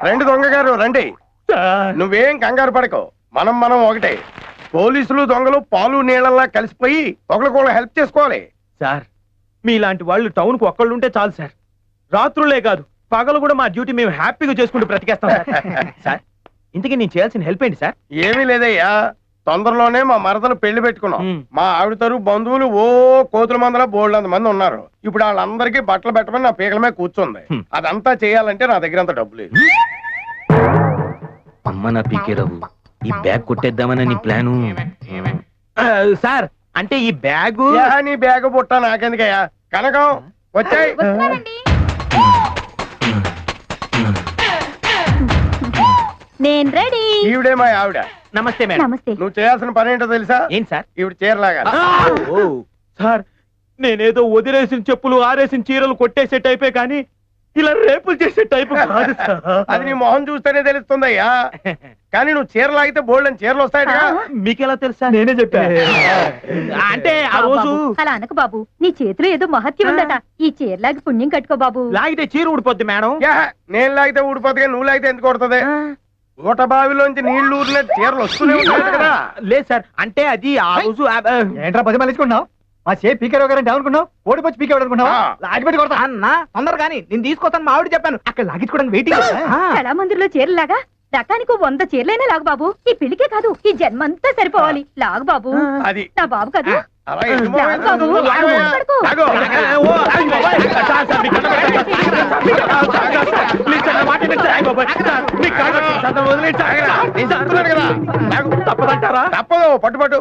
రండి దొంగ గారు రండి. నువ్వేం కంగారు పడకు, మనం ఒకటే. పోలీసులు దొంగలు పాలు నీళ్ళలా కలిసిపోయి ఒకరికొకరు హెల్ప్ చేసుకోవాలి. సార్ మీలాంటి వాళ్ళు టౌన్ కు ఒక్కళ్ళు ఉంటే చాలు సార్. రాత్రులే కాదు పగలు కూడా మా డ్యూటీ మేము హ్యాపీగా చేసుకుంటూ బ్రతికేస్తాం సార్. ఇంతకీ నేను చేయాల్సిన హెల్ప్ ఏంటి సార్? ఏమీ లేదయ్యా, తొందరలోనే మా మరదలు పెళ్లి పెట్టుకున్నాం. మా ఆవిడ తరపు బంధువులు కోతుల మందల బోల్డ్ మంది ఉన్నారు. ఇప్పుడు వాళ్ళందరికీ బట్టలు పెట్టమని నా పీకల మీద కూర్చుంది. అదంతా చేయాలంటే నా దగ్గర అంత డబ్బు లేదు. అమ్మ నా పీకేరావు, ఈ బ్యాగ్ కొట్టేద్దామని నీ ప్లాను సార్. అంటే ఈ బ్యాగు నీ బ్యాగ్ పుట్ట నాకెందుకయ్యా? కనకం వచ్చాయి. నేను రెడీ. ఈవిడే మా ఆవిడ. నమస్తే మేడం. నమస్తే. నువ్వు చేయాల్సిన పని ఏంటో తెలుసా? ఏం సార్? ఈవిడ చీరలాగా. సార్ నేనేదో వదిలేసిన చెప్పులు ఆరేసిన చీరలు కొట్టేసే టైపే కానీ ఇలా రేపులు చేసే టైపు కాదు సార్. అది నీ మొహం చూస్తేనే తెలుస్తుందయ్యా. కానీ నువ్వు చీరలాగితే బోల్డ్ అని చీరలు వస్తాయట. మీకెలా తెలుసా? నేనే చెప్పా. అంటే ఆ రోజు అలా అనకు బాబు, నీ చేతిలో ఏదో మహత్యం ఉందట. ఈ చీరలాగి పుణ్యం కట్టుకో బాబు. లాగితే చీర ఊడిపోద్ది మేడం. నేను లాగితే ఊడిపోతుంది, నువ్వు లాగితే ఎందుకు కొడుతుంది? ఊట బావిలోంచి నీళ్లు ఊరినట్టు చీరలు వస్తూనే ఉంటాయి కదా. లేదు సార్, అంటే అది ఆ రోజు ఏంట్రా పది మళ్ళీకున్నావు? మా చే పీకే గారంటే అనుకున్నావు, ఓడిపోయి పీకే అనుకున్నావు. లాగిపెట్టి కొడతా అన్న తొందర కానీ నేను తీసుకొస్తాను మా ఆవిడ చెప్పాను. అక్కడ లాగించుకోవడానికి వెయిటింగ్. చాలా మందిలో చీరలాగా రకానికి 100 చీరలైనా లాగు బాబు. ఈ పెళ్లికే కాదు ఈ జన్మంతా సరిపోవాలి. లాగు బాబు. అది నా బాబు కాదు. తప్పదంటారా? తప్పదు, పట్టుపట్టు.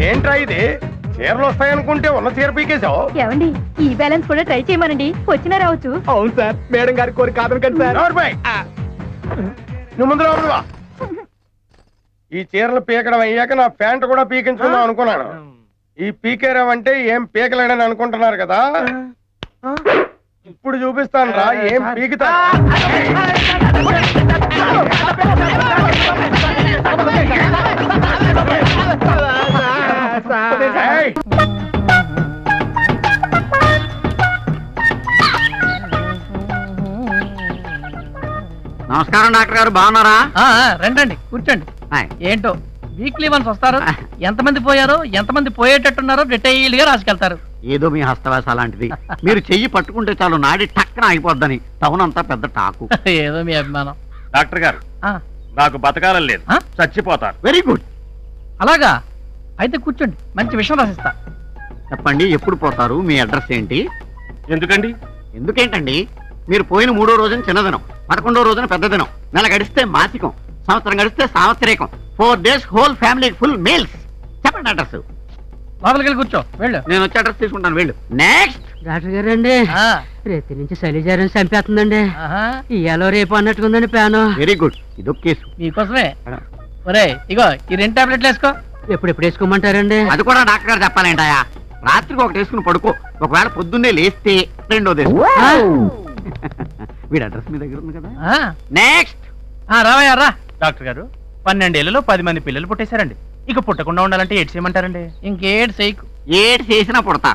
ఏంట్రా ఇది? చీరలు వస్తాయనుకుంటే ఉన్న చీర పీకేశావు. ఏమండి ఈ బ్యాలెన్స్ కూడా ట్రై చేయమనండి, వచ్చినా రావచ్చు. అవును సార్, మేడం గారి కోరిక కాదనకండి సార్. నువ్వు ముందు రావువా. ఈ చీరలు పీకడం అయ్యాక నా ప్యాంట్ కూడా పీకించుకుందాం అనుకున్నాను. ఈ పీకేరావు అంటే ఏం పీకలేడని అనుకుంటున్నారు కదా. ఇప్పుడు చూపిస్తాను రా ఏం పీకుతా. నమస్కారం డాక్టర్ గారు, బాగున్నారా? రండి కూర్చోండి. ఏంటో వీక్లీ వన్స్ వస్తారు, ఎంతమంది పోయారో ఎంతమంది పోయేటట్టున్నారో డీటెయిల్ గా రాసుకెళ్తారు. ఏదో మీ హస్తవాస అలాంటిది. మీరు చెయ్యి పట్టుకుంటే చాలు నాడి టక్కన అయిపోద్దని టౌన్ అంతా పెద్ద టాకు. ఏదో మీ అభిమానం. డాక్టర్ గారు నాకు బతకాలని లేదు, చచ్చిపోతారు. Very good. అలాగా అయితే కూర్చోండి, మంచి విషయం రాసిస్తా. చెప్పండి, ఎప్పుడు పోతారు? మీ అడ్రస్ ఏంటి? ఎందుకండి? ఎందుకేంటండి, మీరు పోయిన 3వ రోజున చిన్నదినం, 11వ రోజున పెద్ద దినం, నెల గడిస్తే మాసికం, సంవత్సరం గడిస్తే సావత్రికం, 4 days whole family full meals. చెప్పండి అడ్రస్. లోపలికి వెళ్ళి కూర్చో. వెళ్ళు. నేను వచ్చి అడ్రస్ తీసుకుంటాను. వెళ్ళు. నెక్స్ట్. డాక్టర్ గారు అండి, రేతి నుంచి శైలజారం చంపేస్తుందండి. ఇయాలో రేపు అన్నట్టుకుందండి ప్లాను. Very good. ఇదొక కేసు మీకోసమే. ఒరే ఇగో ఈ 2 టాబ్లెట్లు వేసుకో. ఎప్పుడు వేసుకోమంటారండి? అది కూడా డాక్టర్ గారు చెప్పాలంటాయా? రాత్రికి ఒకటి వేసుకుని పడుకో, ఒకవేళ పొద్దున్నే లేస్తే రెండోది. వీడి అడ్రస్ మీ దగ్గర ఉంది కదా. నెక్స్ట్. రావయ్యా రా. డాక్టర్ గారు 12 ఏళ్లలో 10 మంది పిల్లలు పుట్టేశారండి. ఇక పుట్టకుండా ఉండాలంటే ఏడ్ చేయమంటారండి? ఇంకేడ్ చేయకు. ఏడ్ చేసినా పుడతా.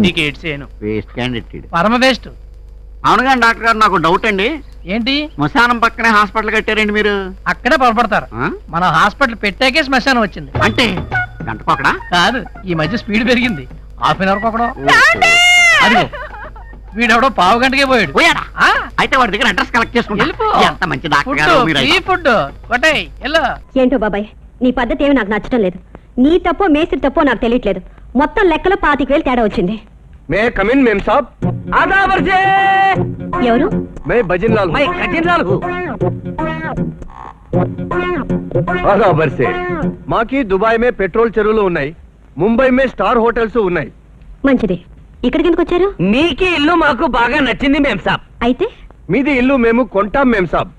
నీకు ఏడ్ చేయను. వేస్ట్ క్యాండిడేట్, పరమ వేస్ట్. అవునుగా డాక్టర్ గారు, నాకు డౌట్ అండి. ఏంటి? శ్మశానం పక్కనే హాస్పిటల్ కట్టారండి మీరు. అక్కడే పొరపడతారు. మన హాస్పిటల్ పెట్టాకే శ్మశానం వచ్చింది. అంటే గంటకొకడా? కాదు, ఈ మధ్య స్పీడ్ పెరిగింది. ½ అవర్ ఒకడో. అదిగో వీడెవడో పావు గంటకే పోయాడు. అయితే వాడి దగ్గర అడ్రస్ కలెక్ట్ చేసుకుంటా. ఎంత మంచి డాక్టర్ గారు మీరు. ఫుడ్ కొట్టేయ్. ఏంటో బాబాయ్, నీ పద్ధతి ఏమి నాకు నచ్చటం లేదు. నీ తప్పో మేస్త్రి తప్పో నాకు తెలియట్లేదు. మొత్తం లెక్కలో 25,000 తేడా వచ్చింది. మే కమిన్ మేం సాబ్. ఎవరు? మే భజన్ లాల్. మాకి దుబాయ్ మే పెట్రోల్ చెరువులు ఉన్నాయి, ముంబై మే స్టార్ హోటల్స్ ఉన్నాయి. మంచిది. ఇక్కడికి ఎందుకు వచ్చారు? మీకి ఇల్లు మాకు బాగా నచ్చింది మేం సాబ్. అయితే మీది ఇల్లు మేము కొంటాం మేం సాబ్.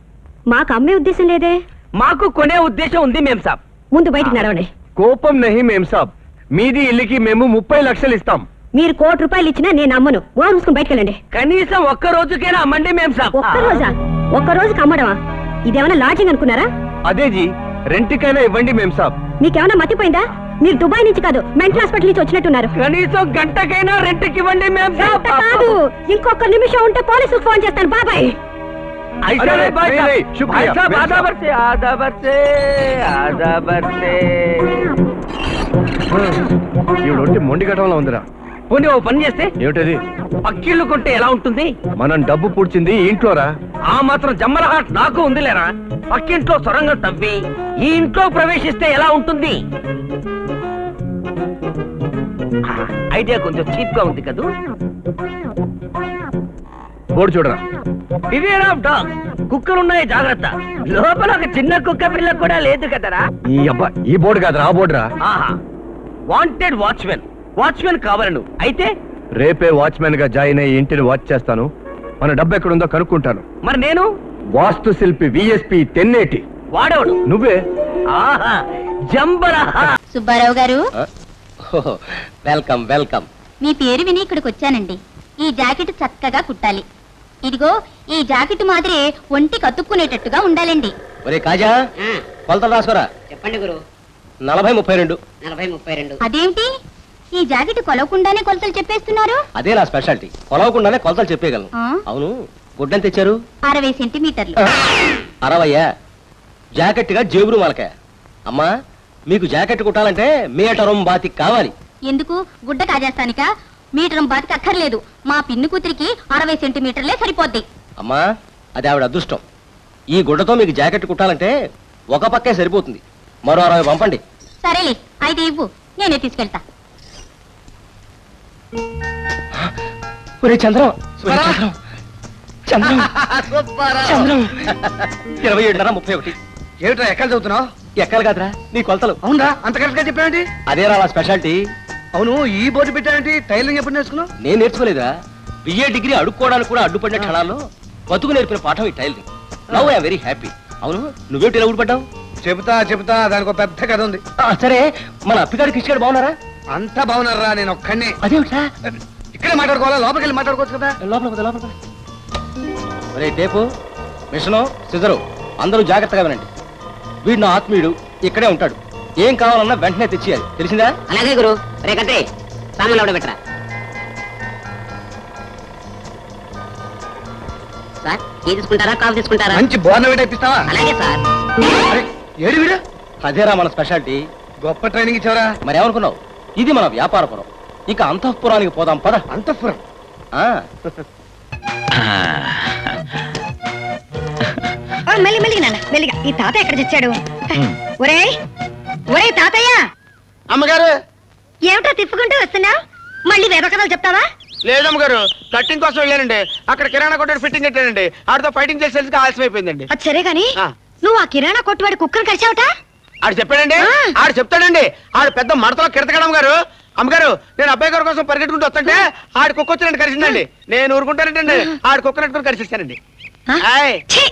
మాకు అమ్మే ఉద్దేశం లేదే. మాకు కొనే ఉద్దేశం ఉంది మేం సాబ్. ముందు బయటికి నడవండి. కోపం నహి మేం సాబ్. మీది ఇల్లుకి మేము 30 లక్షలు ఇస్తాం. మీరు ₹1,00,000 ఇచ్చినా నేను అమ్మను. ఓ చూసుకుని బయటకు వెళ్ళండి. కనీసం ఒక్క రోజుకైనా అమ్మండి మేం సాబ్. ఒక్క రోజుకి అమ్మడమా? ఇదేమన్నా లాడ్జింగ్ అనుకున్నారా? అదే జీ, రెంట్కైనా ఇవ్వండి మేం సాబ్. మీకేమైనా మతిపోయిందా? మీరు దుబాయ్ నుంచి కాదు మెంటల్ హాస్పిటల్ నుంచి వచ్చినట్టున్నారు. కనీసం గంటకైనా రెంట్కి ఇవ్వండి మేం సాబ్. గంట కాదు, ఇంకొక నిమిషం ఉంటే పోలీసుకు ఫోన్ చేస్తాను. బాబాయ్ ఈవిడొట్టి మొండి ఘటనలో ఉందిరా. పోనీ ఓ పని చేస్తే ఏమిటది? పక్కిళ్ళు కొంటే ఎలా ఉంటుంది? మనం డబ్బు పూడ్చింది ఈ ఇంట్లోరా. ఆ మాత్రం జమ్మల హాట్ నాకు ఉందిలేరా. పక్కింట్లో సొరంగం తవ్వి ఈ ఇంట్లో ప్రవేశిస్తే ఎలా ఉంటుంది? ఐడియా కొంచెం చీప్ గా ఉంది కదూ. బోర్డు చూడరా. Beware of dog. కుక్కలున్నాయి జాగ్రత్త. లోపల ఒక చిన్న కుక్క పిల్ల కూడా లేదు కదరా. ఈ అబ్బా ఈ బోర్డు కాదురా, ఆ బోర్డురా. ఆహా, వాంటెడ్ వాచ్మెన్. వాచ్మెన్ కావాలను అయితే రేపే వాచ్మెన్ గా జాయిన్ అయ్యి ఇంటిని వాచ్ చేస్తాను. మన డబ్బు ఎక్కడుందో కనుక్కుంటాను. మరి నేను వాస్తు శిల్పి విఎస్పి తెన్నేటి. వాడేవాడు నువ్వే. ఆహా, జంబలహా. సుబ్బారావు గారు, వెల్కమ్ వెల్కమ్. మీ పేరు విని ఇక్కడికి వచ్చానండి. ఈ జాకెట్ చక్కగా కుట్టాలి. ఇదిగో ఈ జాకెట్ మాదిరి ఒంటి కతుక్కునేటట్టుగా ఉండాలండి. ఒరే కాజా, కొలతలు రాసుకోరా. చెప్పండి గురు. 40-32. 40-32. అదేంటి ఈ జాకెట్ కొలవకుండానే కొలతలు చెప్పేస్తున్నారు? అదే నా స్పెషాలిటీ, కొలవకుండానే కొలతలు చెప్పేయగలను. ఆ? అవును, గుడ్డని తెచ్చారు? 60 సెంటీమీటర్లు. 60. జాకెట్ గా జేబురు మాలకాయ. అమ్మా, మీకు జాకెట్ కుట్టాలంటే మీటరం బాతి కావాలి. ఎందుకు? గుడ్డ కాజేస్తానిక? మీటరం బాతికి అక్కర్లేదు. మా పిన్ని కూతురికి 60 సెంటీమీటర్లే సరిపోద్ది. అమ్మా, అది ఆవిడ అదృష్టం. ఈ గుడ్డతో మీకు జాకెట్ కుట్టాలంటే ఒక పక్కే సరిపోతుంది. మరో 60 పంపండి. సరేలే, అయితే ఇవ్వు, నేనే తీసుకెళ్తా. ఒరే చంద్రం, చంద్రం, చంద్రం. 27:31. ఏమిట్రా ఎక్కడ చదువుతున్నావు? ఎక్కలు కాదురా, నీ కొలతలు. అవునరా, అంత కరెక్ట్ గా చెప్పావేంటి? అదేరా నా స్పెషాలిటీ. అవును, ఈ బోర్డు పెట్టావేంటి? టైలరింగ్ ఎప్పుడు నేర్చుకున్నావు? నేను నేర్చుకోలేదురా. బిఏ డిగ్రీ అడుక్కోవడానికి కూడా అడ్డుపడిన క్షణాల్లో బతుకు నేర్పిన పాఠం ఈ tailoring. Now I very happy. అవును, నువ్వేంటి ఇలా ఊడిపడ్డావు? చెబుతా, దానికి ఒక పెద్ద కథ ఉంది. సరే, మన అప్పిగాడు కిష్గాడు బాగున్నారా? అంతా బాగున్నారా? నేను ఒక్కడిని. అదేమిట్రా? ఇక్కడే మాట్లాడుకోవాలా? లోపలికి వెళ్ళి మాట్లాడుకోవచ్చు కదా. లోపల. ఒరే టేపు, మిషను, సిజరు అందరూ జాగ్రత్తగా వినండి. వీడు నా ఆత్మీయుడు, ఇక్కడే ఉంటాడు. ఏం కావాలన్నా వెంటనే తెచ్చియాలి, తెలిసిందా? అలాగే గురు. రేకంటే సామాన్లు పెట్టరా. సార్, టీ తీసుకుంటారా, కాఫీ తీసుకుంటారా? మంచి బోర్నవేట ఇప్పిస్తావా? అలాగే సార్. అరే, ఏడు వీడు? అదేరా మన స్పెషాలిటీ. గొప్ప ట్రైనింగ్ ఇచ్చావరా. మరి ఏమనుకున్నావు? ఇది మన వ్యాపారపురం. ఇక అంతఃపురానికి పోదాం పద. అంతఃపురం. ఆ. మెల్లిగా నాన్న, మెల్లిగా. ఈ తాత ఎక్కడ తెచ్చాడు? ఒరే తాతయ్య. అమ్మగారు. ఏమిటో తిప్పుకుంటూ వస్తున్నావు? మళ్ళీ వేద కథలు చెప్తావా? లేదమ్మగారు, కట్టింగ్ కోసం వెళ్ళానండి. అక్కడ కిరాణా కొట్టు ఫిట్టింగ్ పెట్టానండి. ఆడితో ఫైటింగ్ చేసేందుకు ఆలస్యం అయిపోయిందండి. అది సరే గాని ఆ. నువ్వు ఆ కిరాణా కొట్టువాడి కుక్కను కలిసావుట? ఆడు చెప్పాడండి. ఆడు చెప్తాడండి. ఆడు పెద్ద మడతలో కిరతకడం గారు. అమ్మగారు, నేను అబ్బాయి గారి కోసం పరిగెట్టుకుంటూ వస్తుంటే ఆడు కుక్క వచ్చినట్టు కలిసిందండి. నేను ఊరుకుంటానంటండి. ఆడు కుక్క నట్టుకుని కలిసిస్తానండి. ఛీ,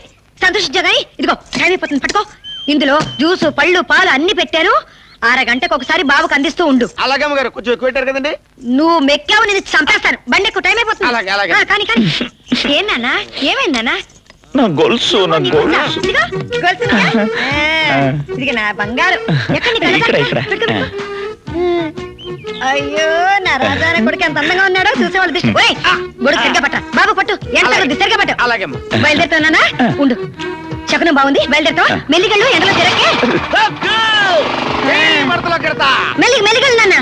సంతోషించగాని ఇదిగో టైం అయిపోతుంది, పట్టుకో. ఇందులో జ్యూసు, పళ్ళు, పాలు అన్ని పెట్టారు. అరగంటకు ఒకసారి బాబుకు అందిస్తూ ఉండు. అలాగే అమ్మగారు, కొంచెం ఎక్కువ పెట్టారు కదండి. నువ్వు మెక్కావు, నేను చంపేస్తాను. బండి ఎక్కువ టైం అయిపోతుంది. అలాగే, అలాగే. కానీ ఏం నాన్న, ఏమైంది నాన్న? నా గొలుసు, నా గొలుసు. ఇదిగో, గొలుసుందా? ఇదిగో నా బంగారు. ఎక్కడ నీ కళ్ళ? పెట్టుకో. అయ్యో, నా రాజానే కొడుకు ఎంత అందంగా ఉన్నాడో చూసేవాళ్ళు దిష్టి. గొడుగు సరిగ్గా పట్ట. బాబు పట్టు, ఎంత సరిగ్గా పట్టు. అలాగే బయలుదేరుతానా? ఉండు, శకునం బాగుంది, బయలుదేరుతావు. మెల్లిగళ్ళు, ఎండలో తిరగే. మడతలో కిడతా. మెల్లిగళ్ళు నాన్న.